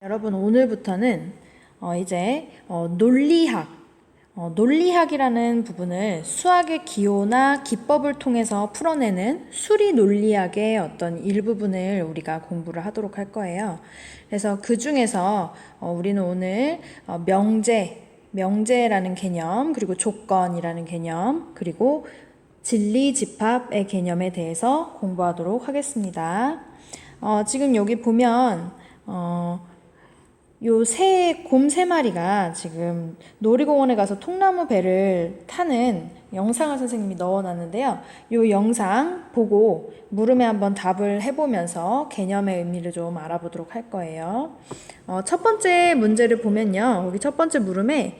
여러분 오늘부터는 논리학이라는 부분을 수학의 기호나 기법을 통해서 풀어내는 수리 논리학의 어떤 일부분을 우리가 공부를 하도록 할 거예요. 그래서 그 중에서 우리는 오늘 명제라는 개념, 그리고 조건이라는 개념, 그리고 진리 집합의 개념에 대해서 공부하도록 하겠습니다. 지금 여기 보면 곰 세 마리가 지금 놀이공원에 가서 통나무 배를 타는 영상을 선생님이 넣어놨는데요. 이 영상 보고 물음에 한번 답을 해보면서 개념의 의미를 좀 알아보도록 할 거예요. 첫 번째 문제를 보면요. 여기 첫 번째 물음에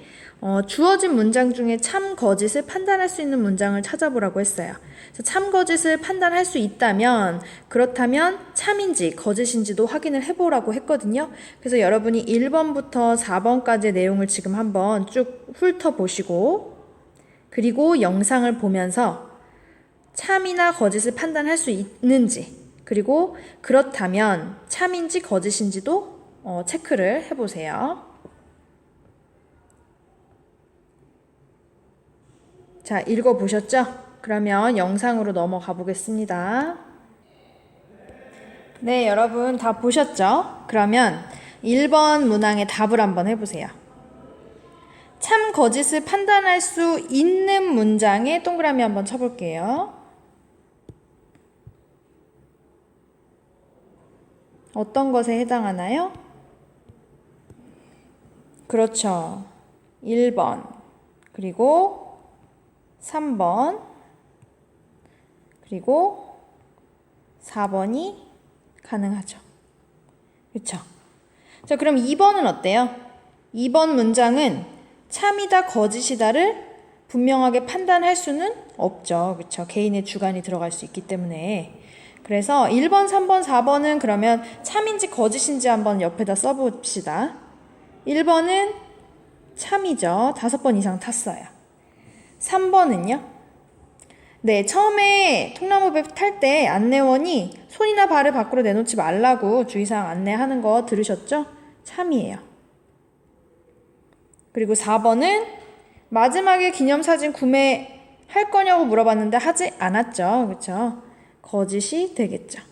주어진 문장 중에 참, 거짓을 판단할 수 있는 문장을 찾아보라고 했어요. 그래서 참, 거짓을 판단할 수 있다면 그렇다면 참인지 거짓인지도 확인을 해보라고 했거든요. 그래서 여러분이 1번부터 4번까지의 내용을 지금 한번 쭉 훑어보시고 그리고 영상을 보면서 참이나 거짓을 판단할 수 있는지 그리고 그렇다면 참인지 거짓인지도 체크를 해보세요. 자, 읽어보셨죠? 그러면 영상으로 넘어가 보겠습니다. 네, 여러분 다 보셨죠? 그러면 1번 문항의 답을 한번 해보세요. 참, 거짓을 판단할 수 있는 문장에 동그라미 한번 쳐볼게요. 어떤 것에 해당하나요? 그렇죠. 1번, 그리고 3번, 그리고 4번이 가능하죠. 그렇죠? 자, 그럼 2번은 어때요? 2번 문장은 참이다, 거짓이다를 분명하게 판단할 수는 없죠. 그렇죠? 개인의 주관이 들어갈 수 있기 때문에. 그래서 1번, 3번, 4번은 그러면 참인지 거짓인지 한번 옆에다 써봅시다. 1번은 참이죠. 5번 이상 탔어요. 3번은요? 네, 처음에 통나무배 탈 때 안내원이 손이나 발을 밖으로 내놓지 말라고 주의사항 안내하는 거 들으셨죠? 참이에요. 그리고 4번은 마지막에 기념사진 구매할 거냐고 물어봤는데 하지 않았죠. 그렇죠? 거짓이 되겠죠.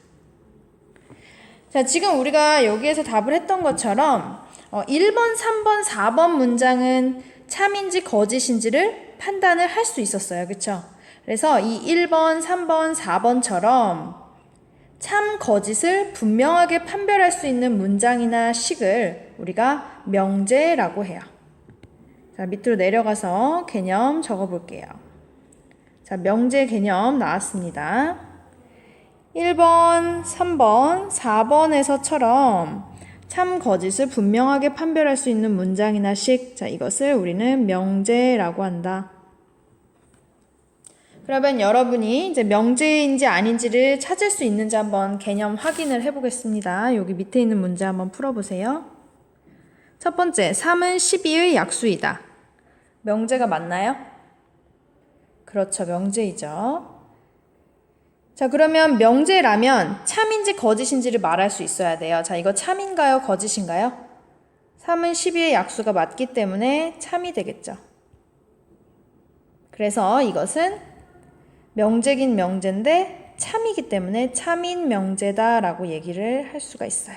자, 지금 우리가 여기에서 답을 했던 것처럼 1번, 3번, 4번 문장은 참인지 거짓인지를 판단을 할 수 있었어요. 그렇죠? 그래서 이 1번, 3번, 4번처럼 참, 거짓을 분명하게 판별할 수 있는 문장이나 식을 우리가 명제라고 해요. 자, 밑으로 내려가서 개념 적어볼게요. 자, 명제 개념 나왔습니다. 1번, 3번, 4번에서처럼 참, 거짓을 분명하게 판별할 수 있는 문장이나 식, 자, 이것을 우리는 명제라고 한다. 그러면 여러분이 이제 명제인지 아닌지를 찾을 수 있는지 한번 개념 확인을 해보겠습니다. 여기 밑에 있는 문제 한번 풀어보세요. 첫 번째, 3은 12의 약수이다. 명제가 맞나요? 그렇죠, 명제이죠. 자, 그러면 명제라면 참인지 거짓인지를 말할 수 있어야 돼요. 자, 이거 참인가요, 거짓인가요? 3은 12의 약수가 맞기 때문에 참이 되겠죠. 그래서 이것은 명제긴 명제인데 참이기 때문에 참인 명제다라고 얘기를 할 수가 있어요.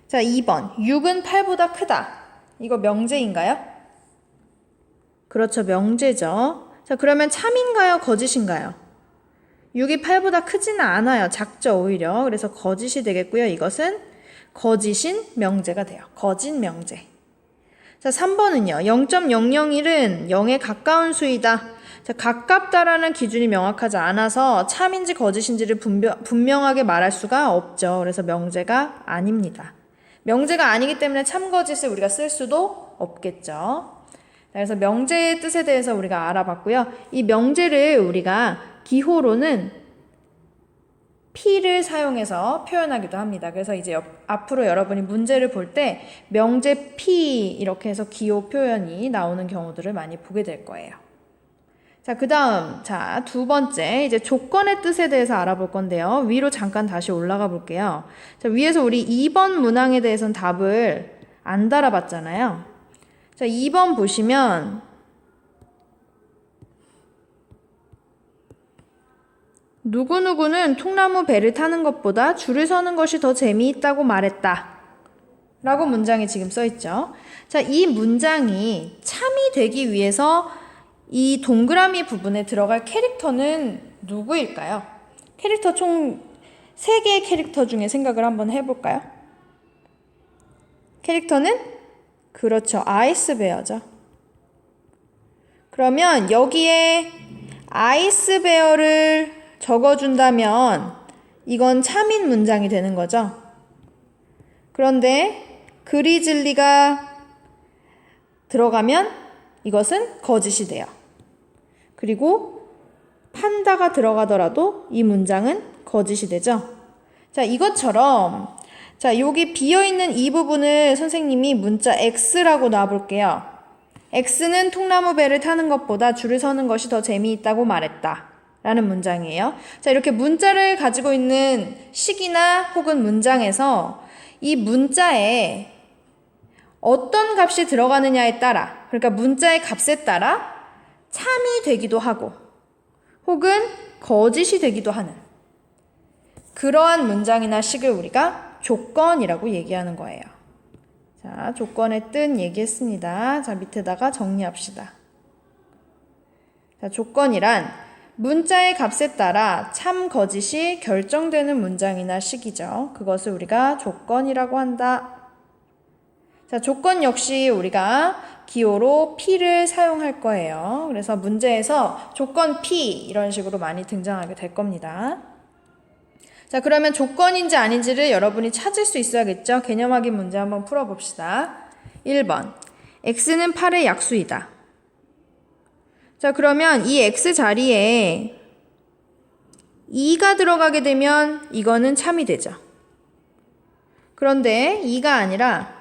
자, 2번. 6은 8보다 크다. 이거 명제인가요? 그렇죠, 명제죠. 자, 그러면 참인가요, 거짓인가요? 6이 8보다 크지는 않아요. 작죠, 오히려. 그래서 거짓이 되겠고요. 이것은 거짓인 명제가 돼요. 거짓 명제. 자, 3번은요. 0.001은 0에 가까운 수이다. 자, 가깝다라는 기준이 명확하지 않아서 참인지 거짓인지를 분명하게 말할 수가 없죠. 그래서 명제가 아닙니다. 명제가 아니기 때문에 참, 거짓을 우리가 쓸 수도 없겠죠. 그래서 명제의 뜻에 대해서 우리가 알아봤고요. 이 명제를 우리가 기호로는 P를 사용해서 표현하기도 합니다. 그래서 이제 앞으로 여러분이 문제를 볼 때 명제 P 이렇게 해서 기호 표현이 나오는 경우들을 많이 보게 될 거예요. 자, 그 다음, 자, 두 번째, 이제 조건의 뜻에 대해서 알아볼 건데요. 위로 잠깐 다시 올라가 볼게요. 자, 위에서 우리 2번 문항에 대해서는 답을 안 달아봤잖아요. 자, 2번 보시면, 누구누구는 통나무 배를 타는 것보다 줄을 서는 것이 더 재미있다고 말했다. 라고 문장이 지금 써있죠. 자, 이 문장이 참이 되기 위해서 이 동그라미 부분에 들어갈 캐릭터는 누구일까요? 캐릭터 총 3개의 캐릭터 중에 생각을 한번 해볼까요? 캐릭터는? 그렇죠. 아이스베어죠. 그러면 여기에 아이스베어를 적어준다면 이건 참인 문장이 되는 거죠. 그런데 그리즐리가 들어가면 이것은 거짓이 돼요. 그리고 판다가 들어가더라도 이 문장은 거짓이 되죠. 자, 이것처럼 자, 여기 비어있는 이 부분을 선생님이 문자 X라고 놔볼게요. X는 통나무 배를 타는 것보다 줄을 서는 것이 더 재미있다고 말했다. 라는 문장이에요. 자, 이렇게 문자를 가지고 있는 식이나 혹은 문장에서 이 문자에 어떤 값이 들어가느냐에 따라, 그러니까 문자의 값에 따라 참이 되기도 하고 혹은 거짓이 되기도 하는 그러한 문장이나 식을 우리가 조건이라고 얘기하는 거예요. 자, 조건의 뜻 얘기했습니다. 자, 밑에다가 정리합시다. 자, 조건이란 문자의 값에 따라 참 거짓이 결정되는 문장이나 식이죠. 그것을 우리가 조건이라고 한다. 자, 조건 역시 우리가 기호로 P를 사용할 거예요. 그래서 문제에서 조건 P 이런 식으로 많이 등장하게 될 겁니다. 자, 그러면 조건인지 아닌지를 여러분이 찾을 수 있어야겠죠? 개념 확인 문제 한번 풀어봅시다. 1번. X는 8의 약수이다. 자, 그러면 이 X 자리에 2가 들어가게 되면 이거는 참이 되죠. 그런데 2가 아니라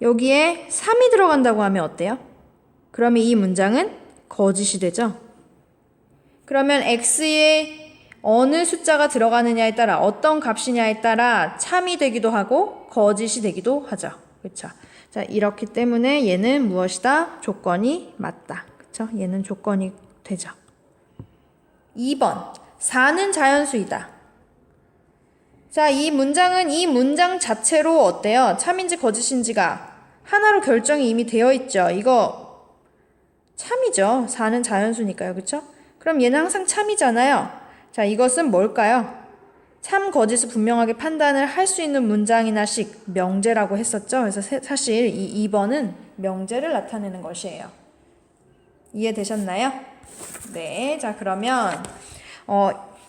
여기에 3이 들어간다고 하면 어때요? 그러면 이 문장은 거짓이 되죠. 그러면 X에 어느 숫자가 들어가느냐에 따라 어떤 값이냐에 따라 참이 되기도 하고 거짓이 되기도 하죠. 그렇죠? 자, 이렇기 때문에 얘는 무엇이다? 조건이 맞다. 그렇죠? 얘는 조건이 되죠. 2번. 4는 자연수이다. 자, 이 문장은 이 문장 자체로 어때요? 참인지 거짓인지가 하나로 결정이 이미 되어 있죠. 이거 참이죠. 4는 자연수니까요. 그렇죠? 그럼 얘는 항상 참이잖아요. 자, 이것은 뭘까요? 참, 거짓을 분명하게 판단을 할 수 있는 문장이나 식, 명제라고 했었죠. 그래서 사실 이 2번은 명제를 나타내는 것이에요. 이해되셨나요? 네. 자, 그러면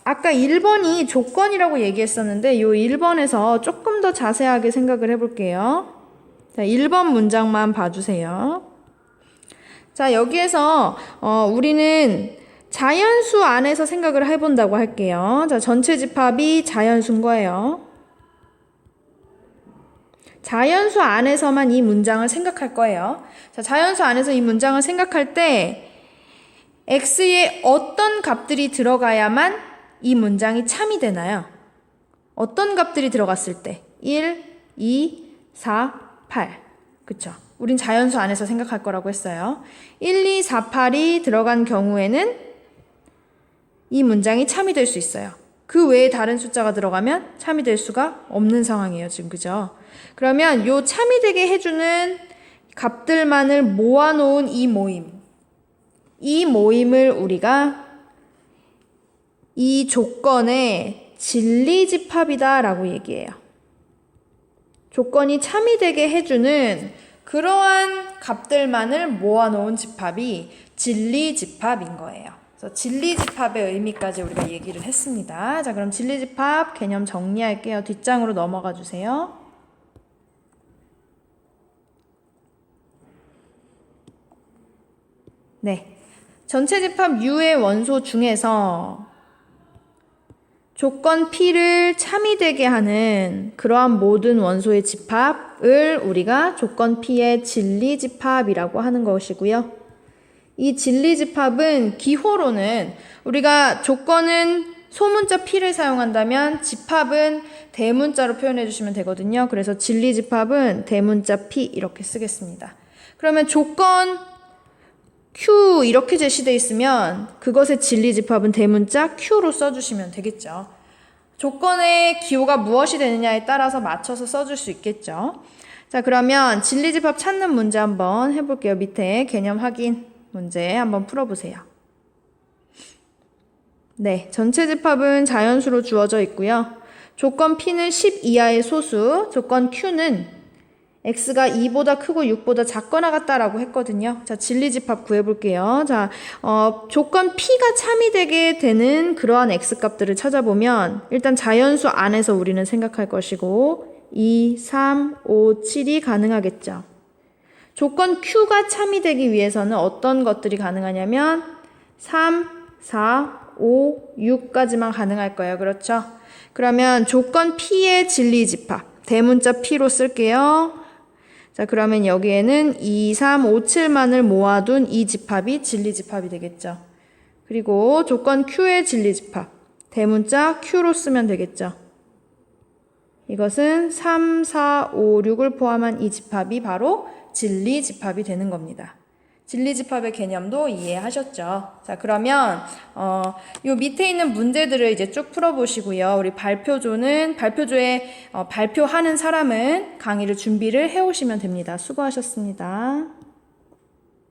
아까 1번이 조건이라고 얘기했었는데 이 1번에서 조금 더 자세하게 생각을 해볼게요. 자, 1번 문장만 봐주세요. 자, 여기에서 우리는 자연수 안에서 생각을 해본다고 할게요. 자, 전체 집합이 자연수인 거예요. 자연수 안에서만 이 문장을 생각할 거예요. 자, 자연수 안에서 이 문장을 생각할 때 X에 어떤 값들이 들어가야만 이 문장이 참이 되나요? 어떤 값들이 들어갔을 때? 1, 2, 4, 8. 그쵸? 우린 자연수 안에서 생각할 거라고 했어요. 1, 2, 4, 8이 들어간 경우에는 이 문장이 참이 될 수 있어요. 그 외에 다른 숫자가 들어가면 참이 될 수가 없는 상황이에요. 지금 그죠? 그러면 요 참이 되게 해주는 값들만을 모아놓은 이 모임을 우리가 이 조건의 진리집합이다 라고 얘기해요. 조건이 참이 되게 해주는 그러한 값들만을 모아놓은 집합이 진리집합인 거예요. 그래서 진리집합의 의미까지 우리가 얘기를 했습니다. 자, 그럼 진리집합 개념 정리할게요. 뒷장으로 넘어가 주세요. 네. 전체 집합 U의 원소 중에서 조건 P를 참이 되게 하는 그러한 모든 원소의 집합을 우리가 조건 P의 진리집합이라고 하는 것이고요. 이 진리집합은 기호로는 우리가 조건은 소문자 P를 사용한다면 집합은 대문자로 표현해 주시면 되거든요. 그래서 진리집합은 대문자 P 이렇게 쓰겠습니다. 그러면 조건 Q 이렇게 제시되어 있으면 그것의 진리집합은 대문자 Q로 써주시면 되겠죠. 조건의 기호가 무엇이 되느냐에 따라서 맞춰서 써줄 수 있겠죠. 자, 그러면 진리집합 찾는 문제 한번 해볼게요. 밑에 개념 확인 문제 한번 풀어보세요. 네, 전체 집합은 자연수로 주어져 있고요. 조건 P는 10 이하의 소수, 조건 Q는 x가 2보다 크고 6보다 작거나 같다라고 했거든요. 자, 진리집합 구해볼게요. 자, 조건 P가 참이 되게 되는 그러한 x값들을 찾아보면 일단 자연수 안에서 우리는 생각할 것이고 2, 3, 5, 7이 가능하겠죠. 조건 Q가 참이 되기 위해서는 어떤 것들이 가능하냐면 3, 4, 5, 6까지만 가능할 거예요. 그렇죠? 그러면 조건 P의 진리집합 대문자 P로 쓸게요. 자, 그러면 여기에는 2, 3, 5, 7만을 모아둔 이 집합이 진리집합이 되겠죠. 그리고 조건 Q의 진리집합 대문자 Q로 쓰면 되겠죠. 이것은 3, 4, 5, 6을 포함한 이 집합이 바로 진리집합이 되는 겁니다. 진리집합의 개념도 이해하셨죠? 자, 그러면 요 밑에 있는 문제들을 이제 쭉 풀어보시고요. 우리 발표조에 발표하는 사람은 강의를 준비를 해오시면 됩니다. 수고하셨습니다.